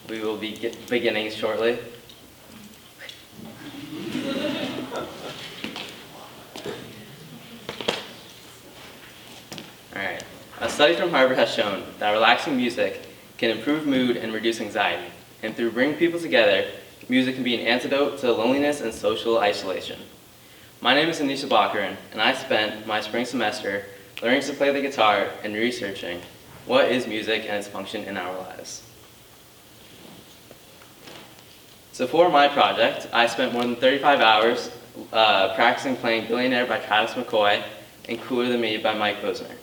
We will be beginning shortly. Alright. A study from Harvard has shown that relaxing music can improve mood and reduce anxiety. And through bringing people together, music can be an antidote to loneliness and social isolation. My name is Anish, and I spent my spring semester learning to play the guitar and researching what is music and its function in our lives. So for my project, I spent more than 35 hours practicing playing Billionaire by Travis McCoy and Cooler Than Me by Mike Posner.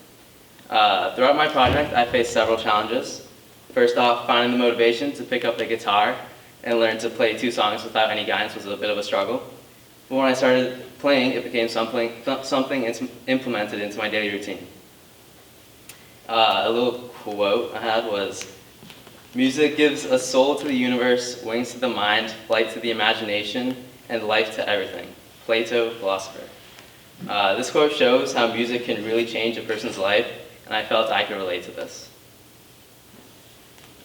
Throughout my project, I faced several challenges. First off, finding the motivation to pick up the guitar and learn to play 2 songs without any guidance was a bit of a struggle. But when I started playing, it became something implemented into my daily routine. A little quote I had was, "Music gives a soul to the universe, wings to the mind, flight to the imagination, and life to everything." Plato, philosopher. This quote shows how music can really change a person's life, and I felt I could relate to this.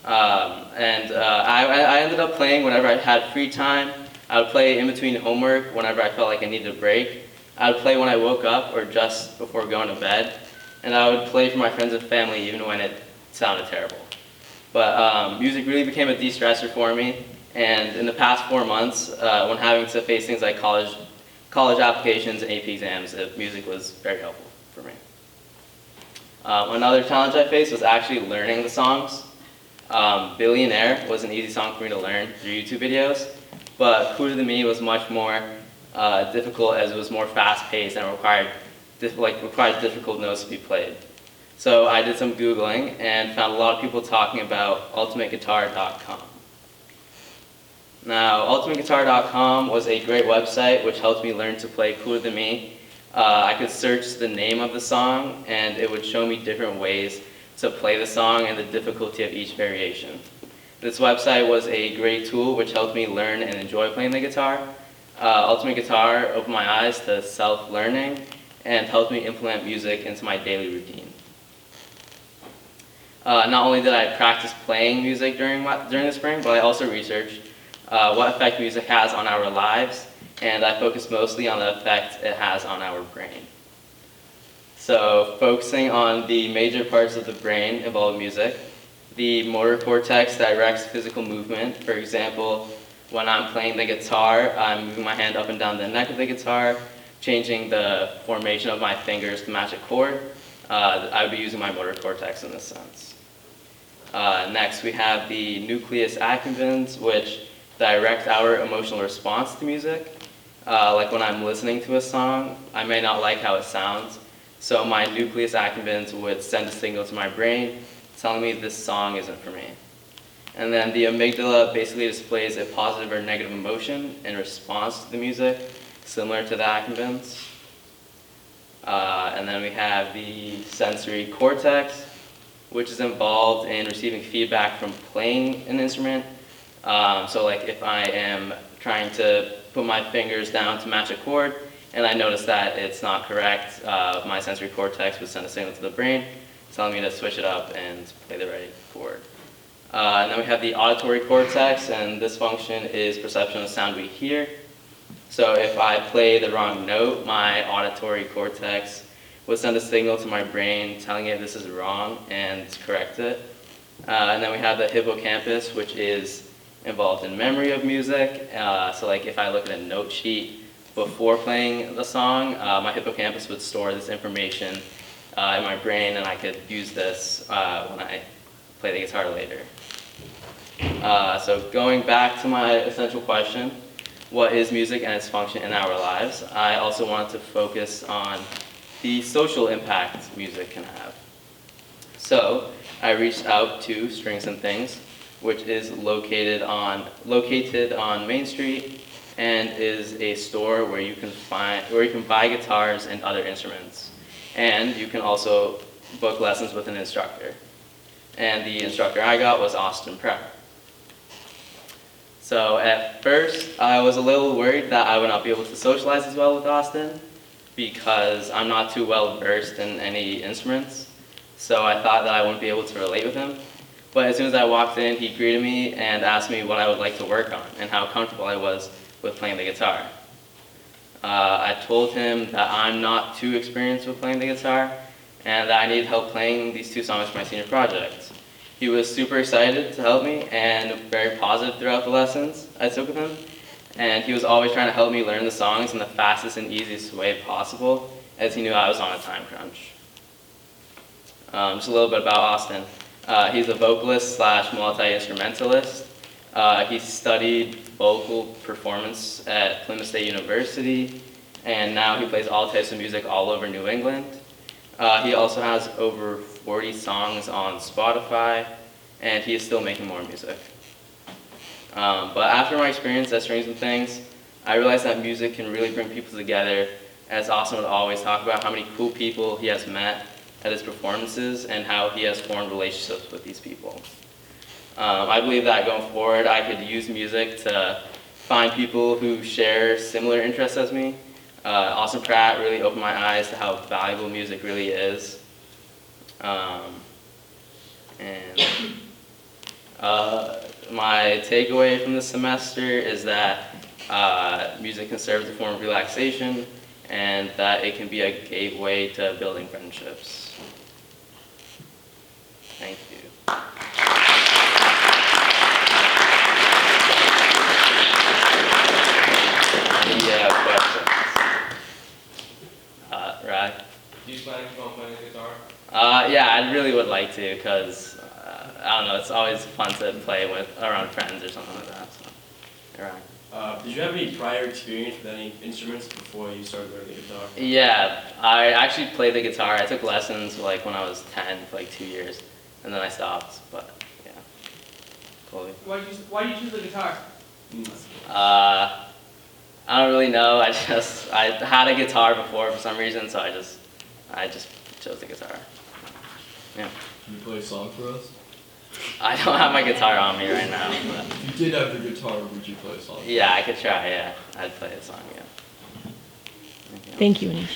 I ended up playing whenever I had free time. I would play in between homework whenever I felt like I needed a break. I would play when I woke up or just before going to bed. And I would play for my friends and family even when it sounded terrible. But music really became a de-stressor for me. And in the past 4 months, when having to face things like college applications and AP exams, music was very helpful for me. Another challenge I faced was actually learning the songs. Billionaire was an easy song for me to learn through YouTube videos, but Cooler Than Me was much more difficult as it was more fast-paced and required difficult notes to be played. So I did some Googling and found a lot of people talking about ultimateguitar.com. Now, ultimateguitar.com was a great website which helped me learn to play Cooler Than Me. I could search the name of the song and it would show me different ways to play the song and the difficulty of each variation. This website was a great tool which helped me learn and enjoy playing the guitar. Ultimate Guitar opened my eyes to self-learning and helped me implement music into my daily routine. Not only did I practice playing music during the spring, but I also researched what effect music has on our lives, and I focused mostly on the effect it has on our brain. So focusing on the major parts of the brain involved music. The motor cortex directs physical movement. For example, when I'm playing the guitar, I'm moving my hand up and down the neck of the guitar, changing the formation of my fingers to match a chord. I would be using my motor cortex in this sense. Next, we have the nucleus accumbens, which direct our emotional response to music. Like when I'm listening to a song, I may not like how it sounds, so my nucleus accumbens would send a signal to my brain telling me this song isn't for me. And then the amygdala basically displays a positive or negative emotion in response to the music, similar to the accumbens. And then we have the sensory cortex, which is involved in receiving feedback from playing an instrument. So like if I am trying to put my fingers down to match a chord, and I notice that it's not correct, my sensory cortex would send a signal to the brain telling me to switch it up and play the right chord. And then we have the auditory cortex, and this function is perception of sound we hear. So if I play the wrong note, my auditory cortex would send a signal to my brain telling it this is wrong and correct it. And then we have the hippocampus, which is involved in memory of music. So like if I look at a note sheet before playing the song, my hippocampus would store this information in my brain, and I could use this when I play the guitar later. So going back to my essential question, what is music and its function in our lives? I also wanted to focus on the social impact music can have. So I reached out to Strings and Things, which is located on Main Street, and is a store where you can buy guitars and other instruments. And you can also book lessons with an instructor. And the instructor I got was Austin Prep. So at first, I was a little worried that I would not be able to socialize as well with Austin because I'm not too well versed in any instruments. So I thought that I wouldn't be able to relate with him. But as soon as I walked in, he greeted me and asked me what I would like to work on and how comfortable I was with playing the guitar. I told him that I'm not too experienced with playing the guitar and that I need help playing these 2 songs for my senior project. He was super excited to help me and very positive throughout the lessons I took with him. And he was always trying to help me learn the songs in the fastest and easiest way possible, as he knew I was on a time crunch. Just a little bit about Austin. He's a vocalist / multi-instrumentalist. He studied vocal performance at Plymouth State University, and now he plays all types of music all over New England. He also has over 40 songs on Spotify, and he is still making more music. But after my experience at Strings and Things, I realized that music can really bring people together, as Austin would always talk about how many cool people he has met at his performances and how he has formed relationships with these people. I believe that going forward, I could use music to find people who share similar interests as me. Austin Pratt really opened my eyes to how valuable music really is. My takeaway from this semester is that music can serve as a form of relaxation and that it can be a gateway to building friendships. Thank you. Any questions? Right? Do you plan to keep on playing the guitar? Yeah, I really would like to, because I don't know, it's always fun to play with around friends or something like that. So, right. Did you have any prior experience with any instruments before you started learning the guitar? Yeah, I actually played the guitar. I took lessons like when I was 10 for like 2 years, and then I stopped. But yeah, totally. Why did you choose the guitar? I don't really know. I had a guitar before for some reason, so I just chose the guitar. Yeah. Can you play a song for us? I don't have my guitar on me right now. But If you did have the guitar, would you play a song? yeah, I could try. Yeah, I'd play a song. Yeah. Thank you, Anish.